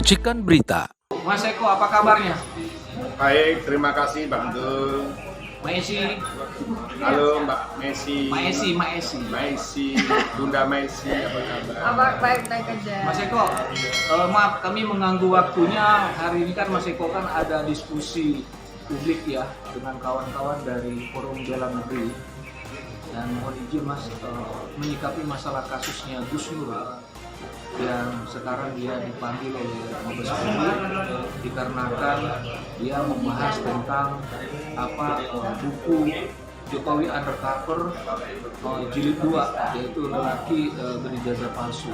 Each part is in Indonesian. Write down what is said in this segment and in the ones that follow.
Racikan Berita. Mas Eko, apa kabarnya? Baik, terima kasih Bang Dul. Maesi, Halo Mbak Messi. Maesi. Bunda Messi, apa kabar? Baik aja. Mas Eko, maaf kami mengganggu waktunya. Hari ini kan Mas Eko kan ada diskusi publik ya dengan kawan-kawan dari Forum Bela Negeri. Dan mohon izin Mas menyikapi masalah kasusnya Gus Nur yang sekarang dia dipanggil oleh Mabes Polri dikarenakan dia membahas tentang buku Jokowi Undercover jilid 2, yaitu lelaki berijazah palsu.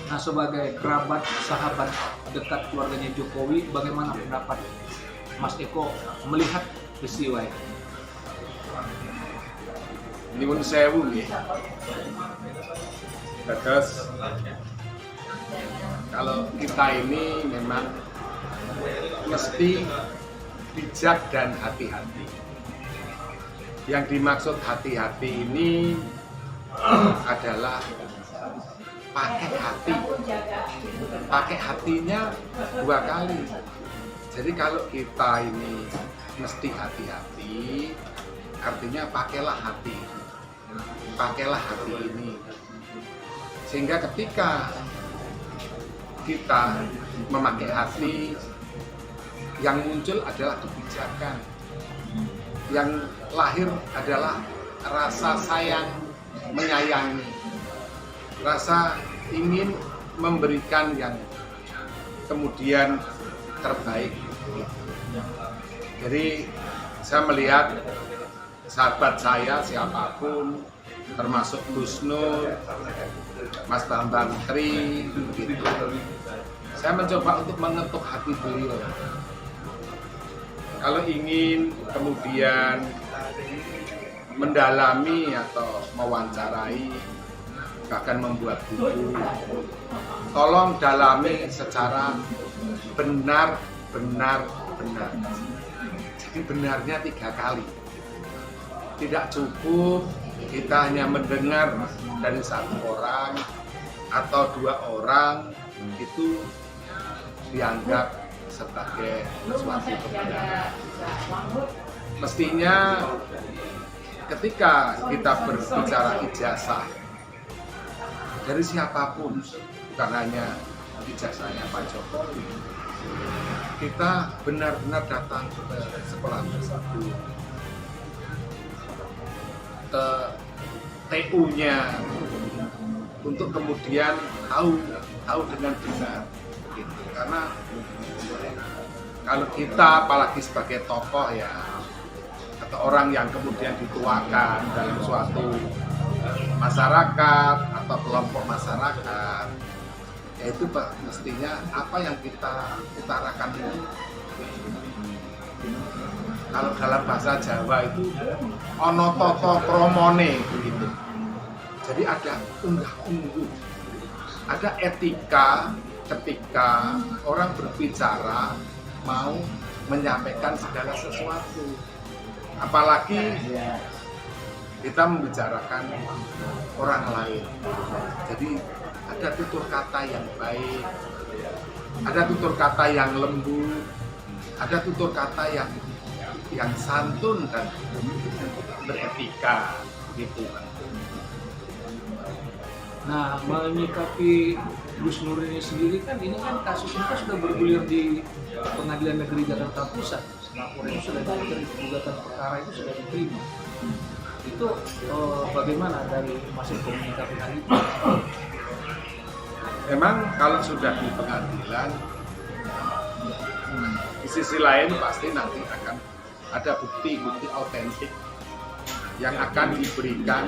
Nah, sebagai kerabat sahabat dekat keluarganya Jokowi, bagaimana pendapat Mas Eko melihat peristiwa ini? Nyuwun sewu nggih. Terus kalau kita ini memang mesti bijak dan hati-hati. Yang dimaksud hati-hati ini adalah pakai hati. Pakai hatinya 2 kali. Jadi kalau kita ini mesti hati-hati, artinya pakailah hati. Pakailah hati ini. Sehingga ketika kita memakai hati, yang muncul adalah kebijakan, yang lahir adalah rasa sayang, menyayangi, rasa ingin memberikan yang kemudian terbaik. Jadi saya melihat sahabat saya siapapun, termasuk Gus Nur, Mas Bambang Tri, begitu. Saya mencoba untuk mengetuk hati beliau. Kalau ingin kemudian mendalami atau mewawancarai, bahkan membuat buku, tolong dalami secara benar. Jadi benarnya 3 kali. Tidak cukup kita hanya mendengar dari 1 orang atau 2 orang itu dianggap sebagai suatu kebenaran. Mestinya ketika kita berbicara ijazah dari siapapun, bukan hanya ijazahnya Pak Jokowi, kita benar-benar datang ke sekolah tersebut, ke TU-nya, untuk kemudian tahu dengan benar, gitu. Karena kalau kita apalagi sebagai tokoh ya, atau orang yang kemudian dituakan dalam suatu masyarakat atau kelompok masyarakat, yaitu mestinya apa yang kita utarakan ini, kalau dalam bahasa Jawa itu ono toto kromone begitu. Jadi ada unggah-ungguh, ada etika ketika orang berbicara mau menyampaikan segala sesuatu. Apalagi kita membicarakan orang lain. Jadi ada tutur kata yang baik, ada tutur kata yang lembut, ada tutur kata yang santun dan beretika, gitu. Nah, menyikapi Gus Nur ini sendiri kan, ini kan kasusnya kan sudah bergulir di Pengadilan Negeri Jakarta Pusat. Laporan itu sudah diterima, gugatan perkara itu sudah diterima. Itu bagaimana dari Mas Eko menyikapi hal itu? Memang kalau sudah di pengadilan, di sisi lain pasti nanti akan ada bukti-bukti autentik yang akan diberikan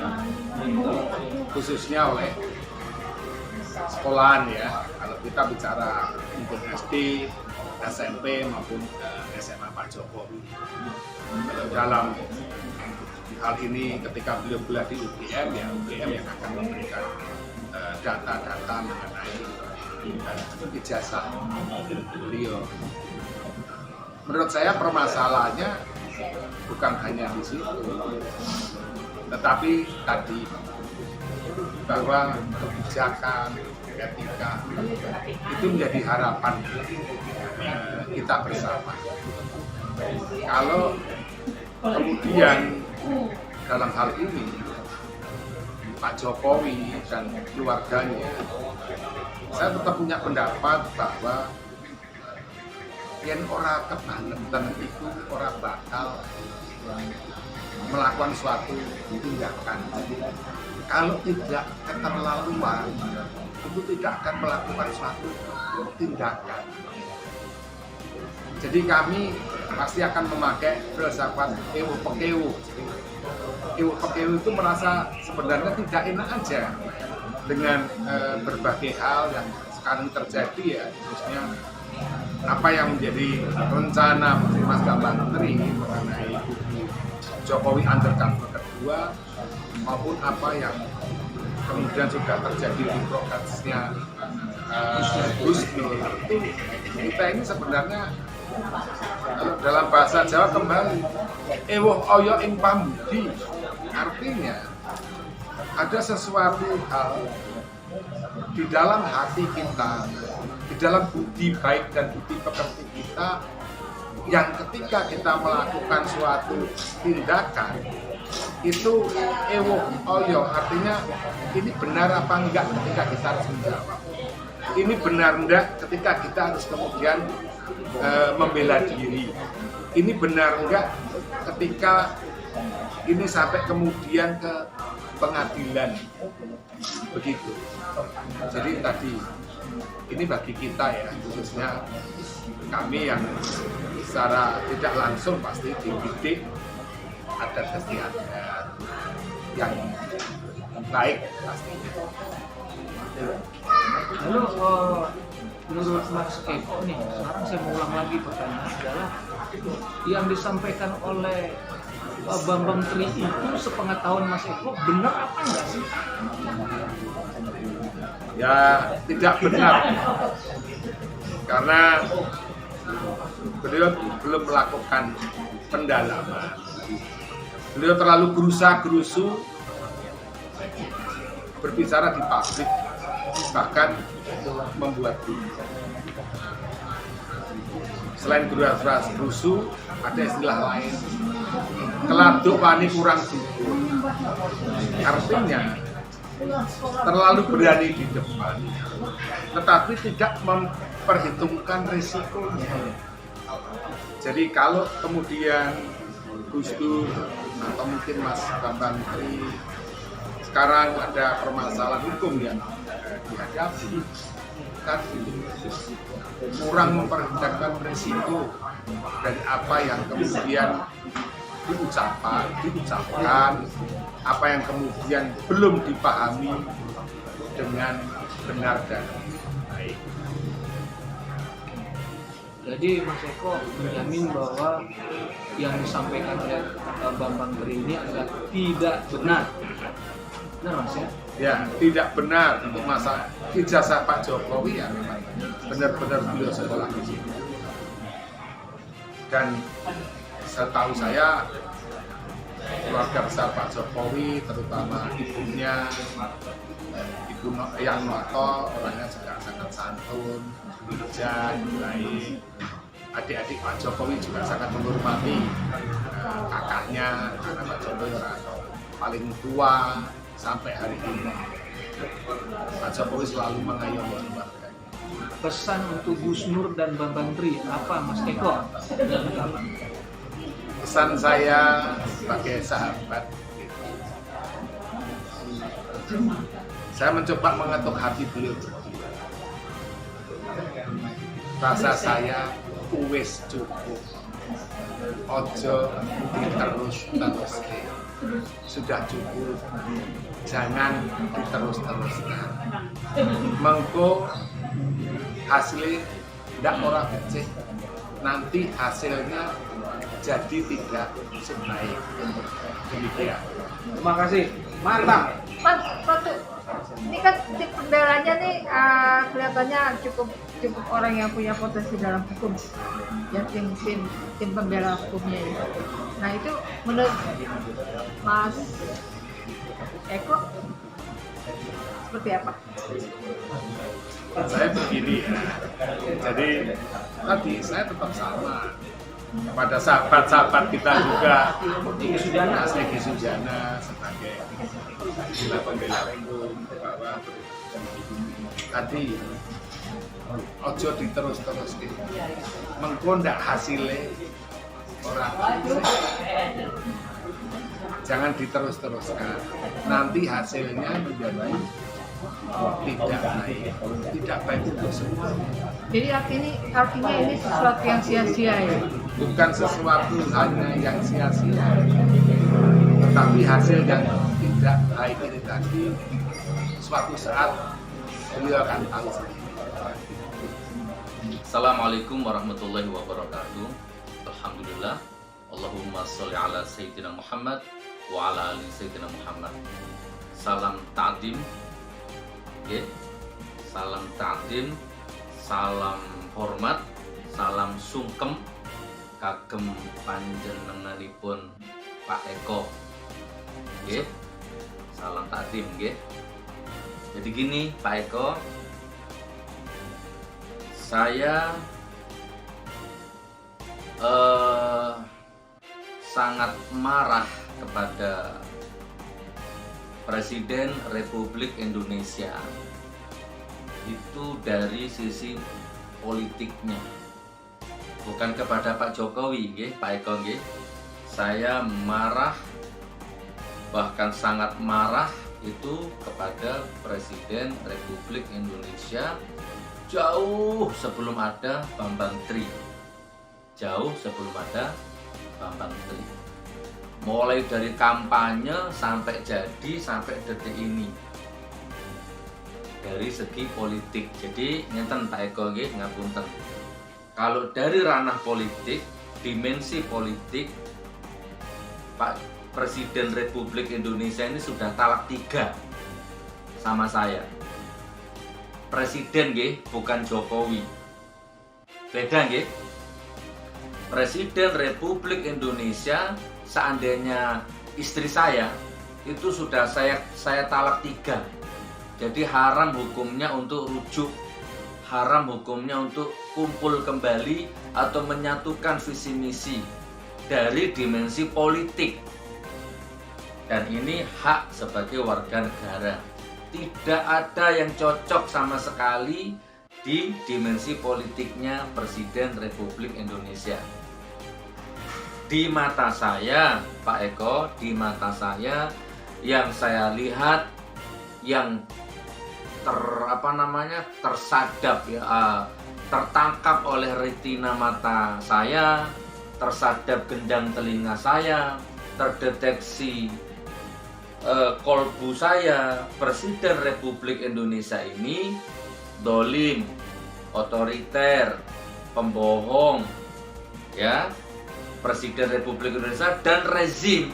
khususnya oleh sekolahan ya. Kalau kita bicara untuk SD, SMP maupun SMA Pak Jokowi. Kalau dalam hal ini ketika beliau kuliah di UGM, ya UGM yang akan memberikan data-data mengenai ijazah beliau. Menurut saya permasalahannya bukan hanya di situ, tetapi tadi bahwa kebijakan etika itu menjadi harapan kita bersama. Kalau kemudian dalam hal ini Pak Jokowi dan keluarganya, saya tetap punya pendapat bahwa yang orang kebangetan itu orang bakal melakukan suatu tindakan. Kalau tidak keterlaluan, itu tidak akan melakukan suatu tindakan. Jadi kami pasti akan memakai filsafat ewo pekewo. Ewo pekewo itu merasa sebenarnya tidak enak aja dengan berbagai hal yang sekarang terjadi ya, khususnya apa yang menjadi rencana Mas Bambang Menteri mengenai Jokowi undercover kedua maupun apa yang kemudian sudah terjadi di prosesnya Gus Nur. Itu kita ini sebenarnya dalam bahasa Jawa kembali ewoh oyo ing pambudi, artinya ada sesuatu hal di dalam hati kita, di dalam budi baik dan budi pekerti kita yang ketika kita melakukan suatu tindakan itu ewoh oyo, artinya ini benar apa enggak ketika kita harus menjawab, ini benar enggak ketika kita harus kemudian membela diri, ini benar enggak ketika ini sampai kemudian ke pengadilan, begitu. Jadi tadi ini bagi kita ya, khususnya kami yang secara tidak langsung pasti dididik adat istiadat yang baik pastinya. Lalu menurut Mas Eko nih, sekarang saya mau ulang lagi pertanyaan adalah yang disampaikan oleh Bambang Tri itu sepengetahuan Mas Eko benar apa enggak sih? Ya tidak benar, karena beliau belum melakukan pendalaman. Beliau terlalu gerusa-gerusu berbicara di publik, bahkan membuat video. Selain gerusa-gerusu, ada istilah lain, keladuk wani kurang dukun. Artinya terlalu berani di depan, tetapi tidak memperhitungkan risikonya. Jadi kalau kemudian Gus Dur atau mungkin Mas Bambang Tri sekarang ada permasalahan hukum yang dihadapi, kan kurang memperhitungkan risiko dari apa yang kemudian diucapkan, apa yang kemudian belum dipahami dengan benar dan baik. Jadi Mas Eko menjamin bahwa yang disampaikan oleh Bambang Tri ini adalah tidak benar. Benar Mas ya? Ya, tidak benar untuk masa ijazah Pak Jokowi ya memang benar-benar beliau sekolah di sini. Dan setahu saya keluarga besar Pak Jokowi, terutama ibunya, Ibu Yang Noto, orangnya juga sangat santun, bijak, baik. Adik-adik Pak Jokowi juga sangat menghormati kakaknya, karena Pak Jokowi orang paling tua sampai hari ini. Pak Jokowi selalu mengayomi keluarganya. Pesan untuk Gus Nur dan Bambang Tri apa Mas Eko? Pesan saya sebagai sahabat, saya mencoba mengetuk hati beliau berdua. Rasa saya wis cukup, ojo diterus-terus, sudah cukup, jangan diterus-teruskan. Mengko hasilnya tidak orang beceh, nanti hasilnya jadi tidak sebaik. Demikian. Terima kasih, mantap. Mas, satu. Ini kan tim pembelanya nih kelihatannya cukup orang yang punya potensi dalam hukum. Ya tim pembela hukumnya ini. Nah itu menurut Mas Eko Seperti apa? Saya begini ya, jadi tadi saya tetap sama kepada sahabat-sahabat kita juga, Mas Egy Sujana sebagai pembela hukum, bahwa tadi ojo diterus-terus mengko ndak hasilnya orang, jangan diterus-teruskan, nanti hasilnya menjadi tidak baik, tidak baik untuk semua. Jadi artinya ini sesuatu yang sia-sia ya? Bukan sesuatu hanya yang sia-sia, tetapi hasil yang tidak baik ini tadi suatu saat beliau akan tahu sendiri. Assalamualaikum warahmatullahi wabarakatuh. Alhamdulillah. Allahumma sholli ala Sayyidina Muhammad wa ala ali Sayyidina Muhammad. Salam ta'dim. Okay. Salam ta'dim, salam hormat, salam sungkem kagem panjenenganipun Pak Eko. Okay. Salam ta'dim, okay. Jadi gini Pak Eko, saya sangat marah kepada Presiden Republik Indonesia itu dari sisi politiknya, bukan kepada Pak Jokowi, nggih, Pak Eko, nggih. Saya marah, bahkan sangat marah itu kepada Presiden Republik Indonesia jauh sebelum ada Bambang Tri. Jauh sebelum ada Bambang Tri. Mulai dari kampanye sampai jadi sampai detik ini. Dari segi politik. Jadi ngenten Pak Eko nggih, ngapunten. Kalau dari ranah politik, dimensi politik, Pak Presiden Republik Indonesia ini sudah talak 3 sama saya. Presiden nggih, bukan Jokowi. Beda nggih. Presiden Republik Indonesia, seandainya istri saya itu sudah saya talak 3. Jadi haram hukumnya untuk rujuk, haram hukumnya untuk kumpul kembali atau menyatukan visi misi dari dimensi politik. Dan ini hak sebagai warga negara. Tidak ada yang cocok sama sekali di dimensi politiknya Presiden Republik Indonesia. Di mata saya, Pak Eko, di mata saya yang saya lihat, yang tersadap ya, tertangkap oleh retina mata saya, tersadap gendang telinga saya, terdeteksi kolbu saya, Presiden Republik Indonesia ini dolim, otoriter, pembohong, ya, Presiden Republik Indonesia dan rezim.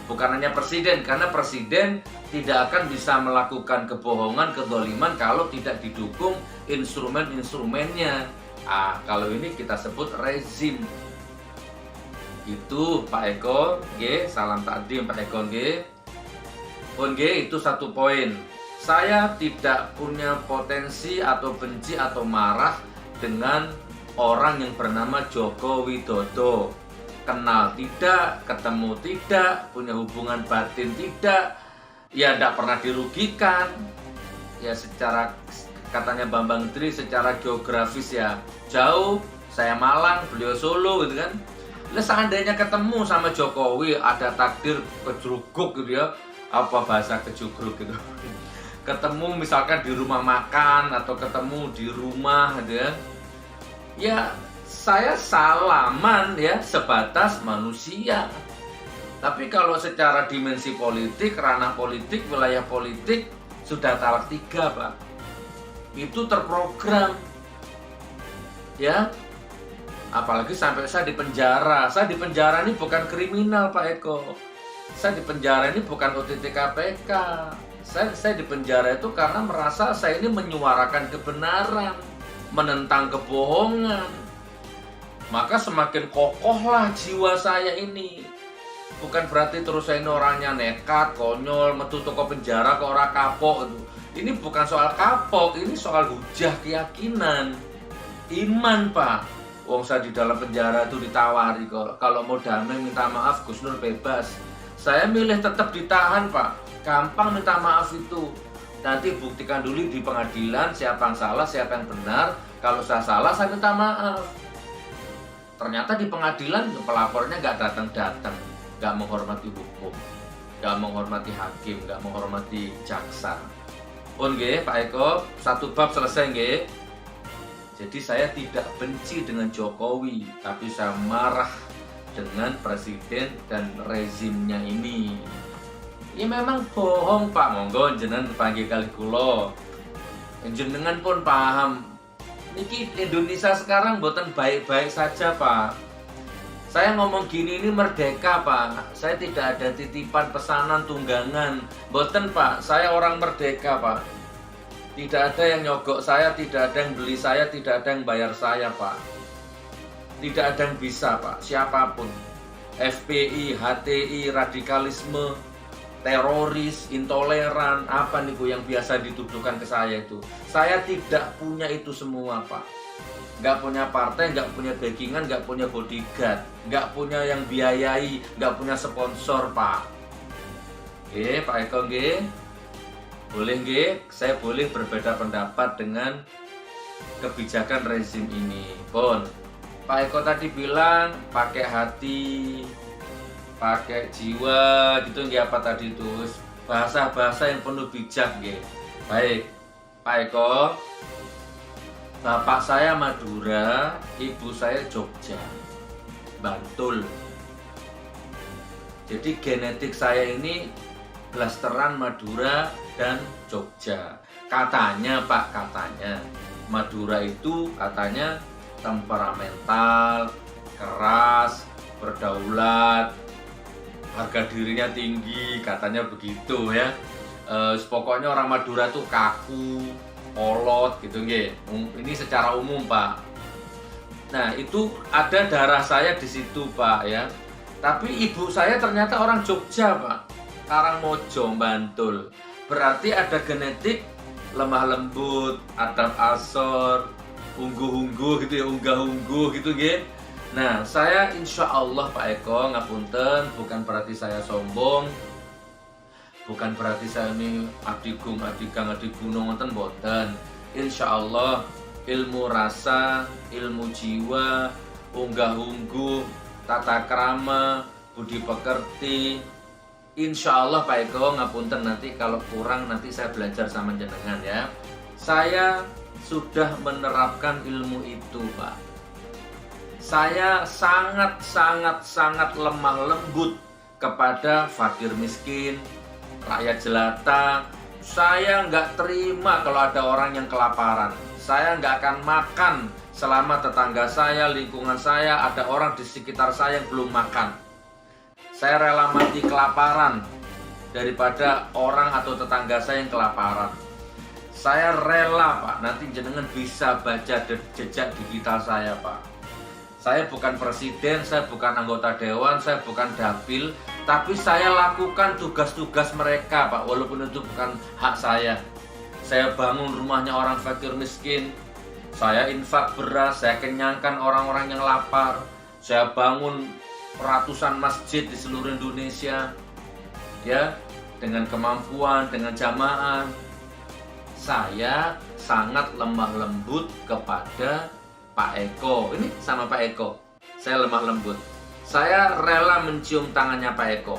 Bukan hanya presiden, karena presiden tidak akan bisa melakukan kebohongan, kedoliman kalau tidak didukung instrumen-instrumennya. Kalau ini kita sebut rezim. Itu Pak Eko, nggih, salam takdim Pak Eko, nggih. Pun nggih, itu satu poin. Saya tidak punya potensi atau benci atau marah dengan orang yang bernama Joko Widodo. Kenal tidak, ketemu tidak, punya hubungan batin tidak, ya tidak pernah dirugikan. Ya secara, katanya Bambang Tri, secara geografis ya jauh, saya Malang, beliau Solo gitu kan. Lah seandainya ketemu sama Jokowi, ada takdir kejruguk gitu ya, apa bahasa kejugruk gitu. Ketemu misalkan di rumah makan atau ketemu di rumah gitu ya. Ya saya salaman ya, sebatas manusia. Tapi kalau secara dimensi politik, ranah politik, wilayah politik sudah talak 3 Pak. Itu terprogram. Ya. Apalagi sampai saya di penjara. Saya di penjara ini bukan kriminal Pak Eko. Saya di penjara ini bukan OTT KPK. Saya di penjara itu karena merasa saya ini menyuarakan kebenaran, menentang kebohongan. Maka semakin kokohlah jiwa saya ini. bukan berarti terus saya ini orangnya nekat, konyol, metu toko penjara ke orang kapok itu. Ini bukan soal kapok, ini soal hujah keyakinan, iman Pak. Wong saya di dalam penjara itu ditawari kalau mau damai minta maaf Gus Nur bebas. Saya milih tetap ditahan Pak. Gampang minta maaf itu. Nanti buktikan dulu di pengadilan siapa yang salah, siapa yang benar. Kalau saya salah saya minta maaf. Ternyata di pengadilan pelapornya nggak datang-datang, nggak menghormati hukum, nggak menghormati hakim, nggak menghormati jaksa. Pun nggih Pak Eko, satu bab selesai nggih. Jadi saya tidak benci dengan Jokowi, tapi saya marah dengan presiden dan rezimnya ini. Ya memang bohong Pak, monggo jenengan dipanggil kali kula. Jenengan pun paham. Niki Indonesia sekarang buatan baik-baik saja Pak. Saya ngomong gini ini merdeka Pak. Saya tidak ada titipan pesanan tunggangan. Buatan Pak, saya orang merdeka Pak. Tidak ada yang nyogok saya, tidak ada yang beli saya, tidak ada yang bayar saya Pak. Tidak ada yang bisa Pak, siapapun. FPI, HTI, radikalisme, teroris, intoleran, apa nih Bu yang biasa dituduhkan ke saya itu. Saya tidak punya itu semua Pak. Nggak punya partai, nggak punya backingan, nggak punya bodyguard, nggak punya yang biayai, nggak punya sponsor Pak. Oke Pak Eko nggih. Boleh nggih, saya boleh berbeda pendapat dengan kebijakan rezim ini. Pun Pak Eko tadi bilang pakai hati, pakai jiwa gitu nggih, apa tadi itu bahasa-bahasa yang penuh bijak nggih. Baik Pak Eko, bapak saya Madura, ibu saya Jogja, Bantul. Jadi genetik saya ini blasteran Madura dan Jogja. Katanya Pak, katanya Madura itu katanya temperamental, keras, berdaulat, harga dirinya tinggi, katanya begitu ya. Pokoknya orang Madura tuh kaku, kolot gitu nggih. Ini secara umum Pak. Nah itu ada darah saya di situ Pak ya. Tapi ibu saya ternyata orang Jogja Pak, Karangmojo, Bantul. Berarti ada genetik lemah lembut, adab asor, ungguh-ungguh gitu ya, unggah-ungguh gitu nggih. Nah, saya insya Allah Pak Eko ngapunten, bukan berarti saya sombong, bukan berarti saya ini adigung, adigang, adigunung ngoten boten. Insya Allah ilmu rasa, ilmu jiwa, unggah-ungguh, tata krama, budi pekerti. Insya Allah Pak Eko ngapunten, nanti kalau kurang nanti saya belajar sama jenengan ya. Saya sudah menerapkan ilmu itu Pak. Saya sangat lemah lembut kepada fakir miskin, rakyat jelata. Saya nggak terima kalau ada orang yang kelaparan. Saya nggak akan makan selama tetangga saya, lingkungan saya, ada orang di sekitar saya yang belum makan. Saya rela mati kelaparan daripada orang atau tetangga saya yang kelaparan. Saya rela Pak, nanti jenengan bisa baca jejak digital saya Pak. Saya bukan presiden, saya bukan anggota dewan, saya bukan dapil, tapi saya lakukan tugas-tugas mereka Pak, walaupun itu bukan hak saya. Saya bangun rumahnya orang fakir miskin, saya infak beras, saya kenyangkan orang-orang yang lapar, saya bangun ratusan masjid di seluruh Indonesia ya, dengan kemampuan, dengan jamaah. Saya sangat lemah lembut kepada Pak Eko. Ini sama Pak Eko, saya lemah lembut. Saya rela mencium tangannya Pak Eko.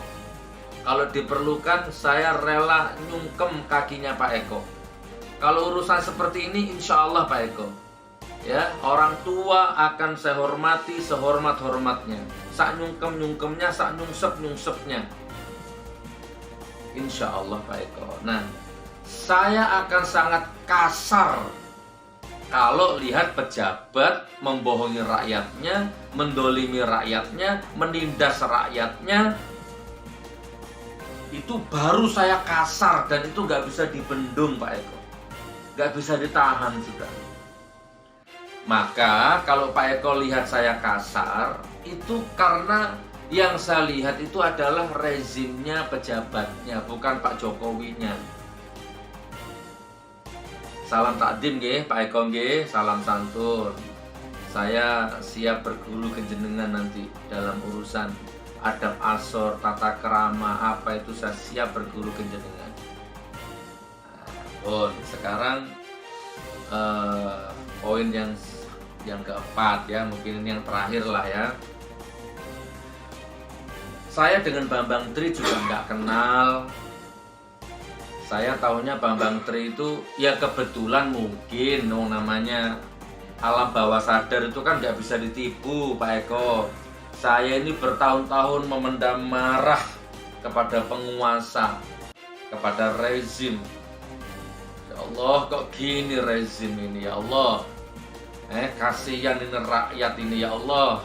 Kalau diperlukan saya rela nyungkem kakinya Pak Eko. Kalau urusan seperti ini insya Allah Pak Eko ya, orang tua akan saya hormati sehormat-hormatnya, sak nyungkem-nyungkemnya, sak nyungsep-nyungsepnya, insya Allah Pak Eko. Nah, saya akan sangat kasar kalau lihat pejabat membohongi rakyatnya, mendolimi rakyatnya, menindas rakyatnya. Itu baru saya kasar, dan itu gak bisa dibendung Pak Eko, gak bisa ditahan sudah. Maka kalau Pak Eko lihat saya kasar, itu karena Yang saya lihat itu adalah rezimnya pejabatnya, bukan Pak Jokowinya. Salam takdim nggih, Pak Eko nggih, salam santun. Saya siap berguru ke jenengan nanti dalam urusan adab asor, tata kerama, apa itu saya siap berguru ke jenengan. Sekarang poin yang keempat ya, mungkin ini yang terakhir lah ya. Saya dengan Bambang Tri juga nggak kenal. Saya tahunya Bambang Tri itu ya kebetulan mungkin namanya alam bawah sadar itu kan nggak bisa ditipu, Pak Eko. Saya ini bertahun-tahun memendam marah kepada penguasa, kepada rezim. Ya Allah, kok gini rezim ini ya Allah. Kasihan ini rakyat ini ya Allah.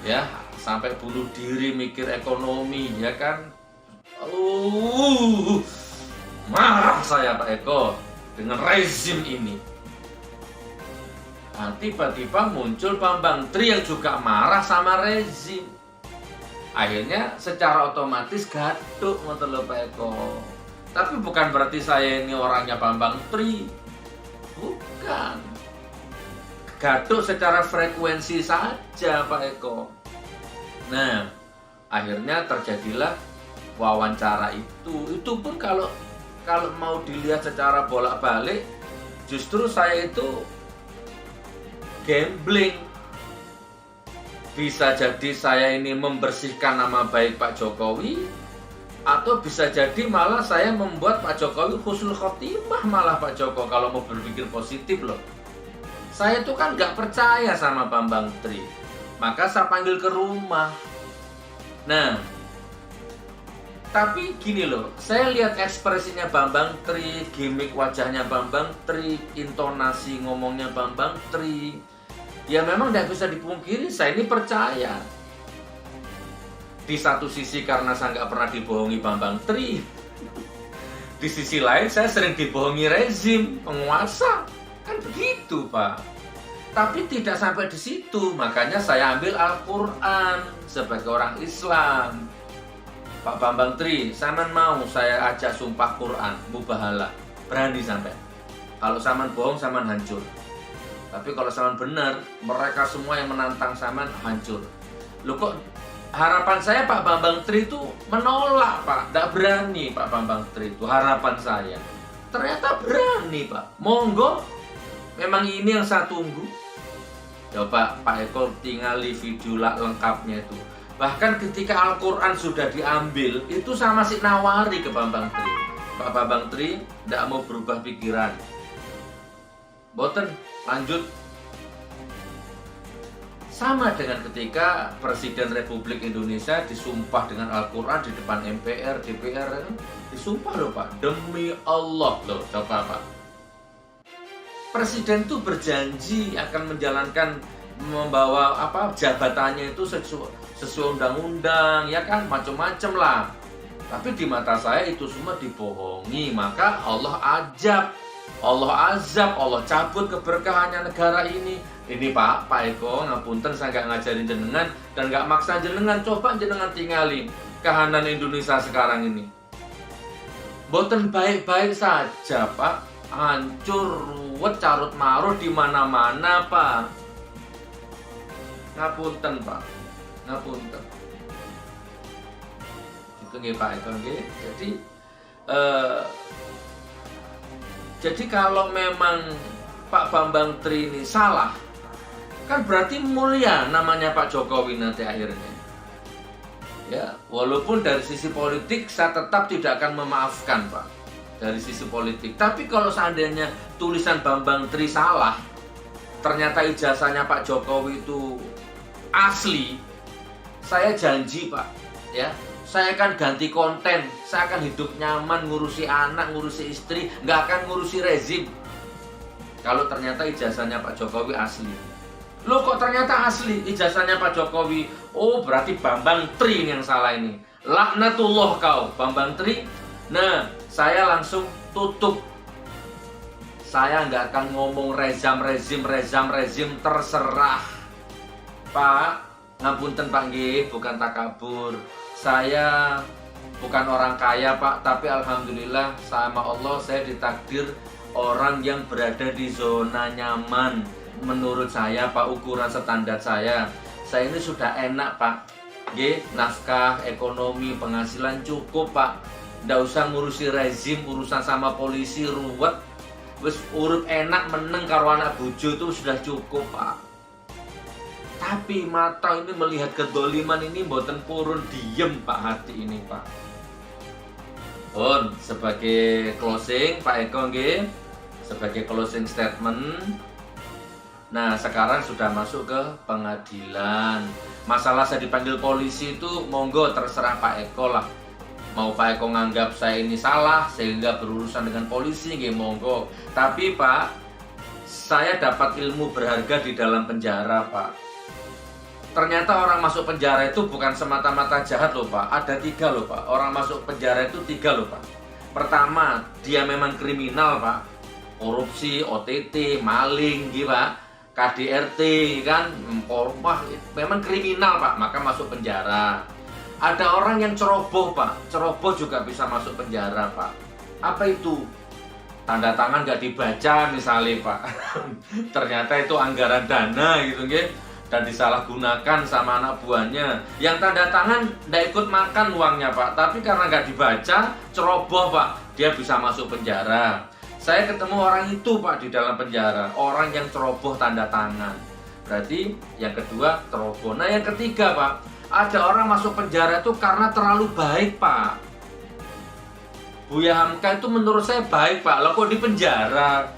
Ya, sampai bunuh diri mikir ekonomi ya kan. Marah saya Pak Eko dengan rezim ini. Nah, tiba-tiba muncul Bambang Tri yang juga marah sama rezim. Akhirnya secara otomatis gaduh ngoten lho Pak Eko. Tapi bukan berarti saya ini orangnya Bambang Tri. Bukan. Gaduh secara frekuensi saja Pak Eko. Nah, akhirnya terjadilah wawancara itu. Itu pun kalau mau dilihat secara bolak-balik, justru saya itu gambling. Bisa jadi saya ini membersihkan nama baik Pak Jokowi, atau bisa jadi malah saya membuat Pak Jokowi husnul khotimah malah Pak Joko kalau mau berpikir positif loh. Saya tuh kan gak percaya sama Bambang Tri, maka saya panggil ke rumah. Nah, tapi gini loh, saya lihat ekspresinya Bambang Tri, gimmick wajahnya Bambang Tri, intonasi ngomongnya Bambang Tri. Ya memang tidak bisa dipungkiri, saya ini percaya. Di satu sisi karena saya nggak pernah dibohongi Bambang Tri. Di sisi lain saya sering dibohongi rezim, penguasa. Kan begitu Pak. Tapi tidak sampai di situ, makanya saya ambil Al-Quran sebagai orang Islam. Pak Bambang Tri, saman mau saya ajak sumpah Quran, mubahalah, berani sampai. Kalau saman bohong, saman hancur. Tapi kalau saman benar, mereka semua yang menantang saman hancur. Loh kok harapan saya Pak Bambang Tri itu menolak Pak, tidak berani Pak Bambang Tri itu harapan saya. Ternyata berani Pak, monggo. Memang ini yang saya tunggu. Coba Pak Eko tinggali video lengkapnya itu. Bahkan ketika Al-Quran sudah diambil, itu saya masih nawari ke Bambang Tri. Pak Bambang Tri tidak mau berubah pikiran. Boten, lanjut. Sama dengan ketika Presiden Republik Indonesia disumpah dengan Al-Quran di depan MPR, DPR, disumpah loh Pak, demi Allah loh, coba Pak. Presiden itu berjanji akan menjalankan, membawa jabatannya itu sesuai undang-undang, ya kan, macam-macam lah. Tapi di mata saya itu semua dibohongi, maka Allah azab, Allah cabut keberkahannya negara ini. Ini Pak Eko, ngapunten saya nggak ngajarin jenengan dan nggak maksa jenengan, coba jenengan tinggalin kahanan Indonesia sekarang ini. Boten baik-baik saja Pak, hancur, ruwet, carut marut di mana-mana Pak. Ngapunten Pak, ngapunten. Itu nggih Pak Eko nggih. Jadi kalau memang Pak Bambang Tri ini salah, kan berarti mulia namanya Pak Jokowi nanti akhirnya. Ya, walaupun dari sisi politik saya tetap tidak akan memaafkan Pak, dari sisi politik. Tapi kalau seandainya tulisan Bambang Tri salah, ternyata ijazahnya Pak Jokowi itu asli, saya janji Pak, ya, saya akan ganti konten, saya akan hidup nyaman, ngurusi anak, ngurusi istri, nggak akan ngurusi rezim. Kalau ternyata ijazahnya Pak Jokowi asli. Loh kok ternyata asli ijazahnya Pak Jokowi? Oh berarti Bambang Tri yang salah ini. Laknatullah kau Bambang Tri. Nah saya langsung tutup. Saya nggak akan ngomong rezim, terserah Pak. Ngapunten Pak nggih, bukan takabur. Saya bukan orang kaya Pak, tapi alhamdulillah sama Allah saya ditakdir orang yang berada di zona nyaman. Menurut saya Pak, ukuran standar saya ini sudah enak Pak. Nggih, nafkah, ekonomi, penghasilan cukup Pak. Nggak usah ngurusi rezim, urusan sama polisi ruwet. Wis urut enak meneng karo anak bojo itu sudah cukup Pak. Tapi mata ini melihat kedoliman ini mboten purun diem Pak hati ini Pak. Pun sebagai closing Pak Eko nggih, sebagai closing statement. Nah sekarang sudah masuk ke pengadilan. Masalah saya dipanggil polisi itu monggo terserah Pak Eko lah. Mau Pak Eko nganggap saya ini salah sehingga berurusan dengan polisi nggih monggo. Tapi Pak, saya dapat ilmu berharga di dalam penjara Pak. Ternyata orang masuk penjara itu bukan semata-mata jahat loh Pak. Ada 3 loh Pak. Orang masuk penjara itu 3 loh Pak. Pertama, dia memang kriminal Pak. Korupsi, OTT, maling gitu Pak. KDRT kan, wah, memang kriminal Pak, maka masuk penjara. Ada orang yang ceroboh Pak. Ceroboh juga bisa masuk penjara Pak. Apa itu? Tanda tangan nggak dibaca misalnya Pak. Ternyata itu anggaran dana gitu nggih. Dan disalahgunakan sama anak buahnya. Yang tanda tangan nggak ikut makan uangnya Pak, tapi karena nggak dibaca, ceroboh Pak, dia bisa masuk penjara. Saya ketemu orang itu Pak di dalam penjara, orang yang ceroboh tanda tangan. Berarti yang kedua ceroboh. Nah yang ketiga Pak, ada orang masuk penjara itu karena terlalu baik Pak. Buya Hamka itu menurut saya baik Pak, lah kok di penjara?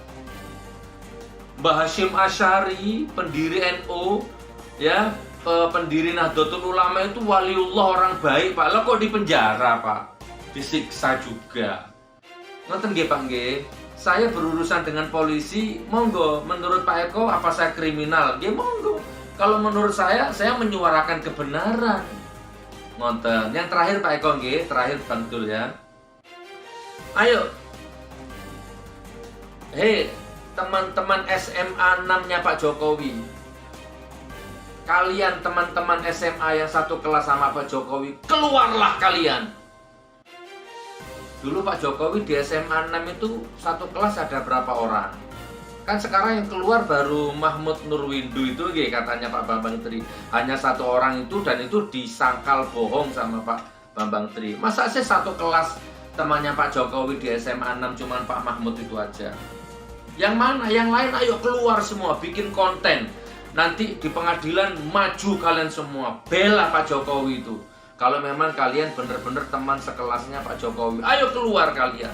Mbah Hasyim Asy'ari, pendiri NU, ya, pendiri Nahdlatul Ulama itu waliullah orang baik Pak. Lah kok di penjara Pak? Disiksa juga. Ngoten nggih Pak nggih. Saya berurusan dengan polisi, monggo. Menurut Pak Eko apa saya kriminal? Nggih monggo. Kalau menurut saya menyuarakan kebenaran. Ngoten. Yang terakhir Pak Eko nggih, terakhir Bang Dul ya. Ayo. Hei, teman-teman SMA 6-nya Pak Jokowi. Kalian teman-teman SMA yang satu kelas sama Pak Jokowi, keluarlah kalian. Dulu Pak Jokowi di SMA 6 itu satu kelas ada berapa orang? Kan sekarang yang keluar baru Mahmud Nurwindu itu katanya Pak Bambang Tri. Hanya 1 orang itu dan itu disangkal bohong sama Pak Bambang Tri. Masa sih satu kelas temannya Pak Jokowi di SMA 6 cuman Pak Mahmud itu aja? Yang mana? Yang lain ayo keluar semua, bikin konten. Nanti di pengadilan maju kalian semua, bela Pak Jokowi itu. Kalau memang kalian benar-benar teman sekelasnya Pak Jokowi, ayo keluar kalian.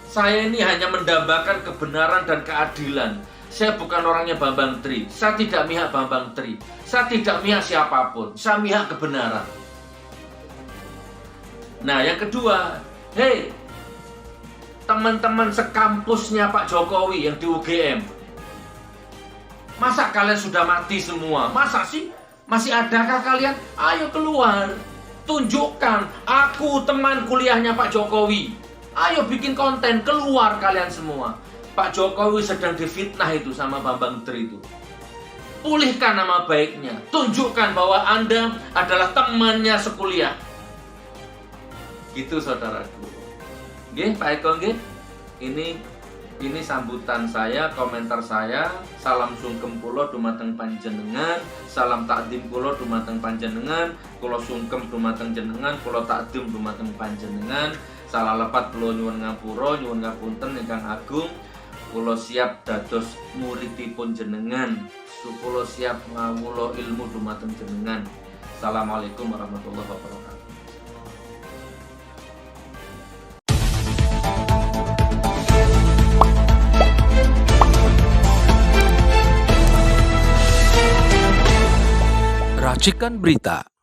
Saya ini hanya mendambakan kebenaran dan keadilan. Saya bukan orangnya Bambang Tri. Saya tidak mihak Bambang Tri. Saya tidak mihak siapapun. Saya mihak kebenaran. Nah yang kedua, hei, teman-teman sekampusnya Pak Jokowi yang di UGM, masa kalian sudah mati semua? Masa sih? Masih adakah kalian? Ayo keluar. Tunjukkan, aku teman kuliahnya Pak Jokowi. Ayo bikin konten, keluar kalian semua. Pak Jokowi sedang difitnah itu sama Bambang Tri itu. Pulihkan nama baiknya. Tunjukkan bahwa Anda adalah temannya sekuliah. Gitu saudaraku. Nggih, Pak Eko nggih. Ini sambutan saya, komentar saya. Salam sungkem kula dumateng panjenengan, salam takdim kula dumateng panjenengan, kula sungkem dumateng jenengan, kula takdim dumateng panjenengan. Salah lepat kula nyuwun ngapura, nyuwun ngapunten ingkang agung. Kula siap dados muridipun jenengan. Kula siap ngawula ilmu dumateng jenengan. Assalamualaikum warahmatullahi wabarakatuh. Racikan Berita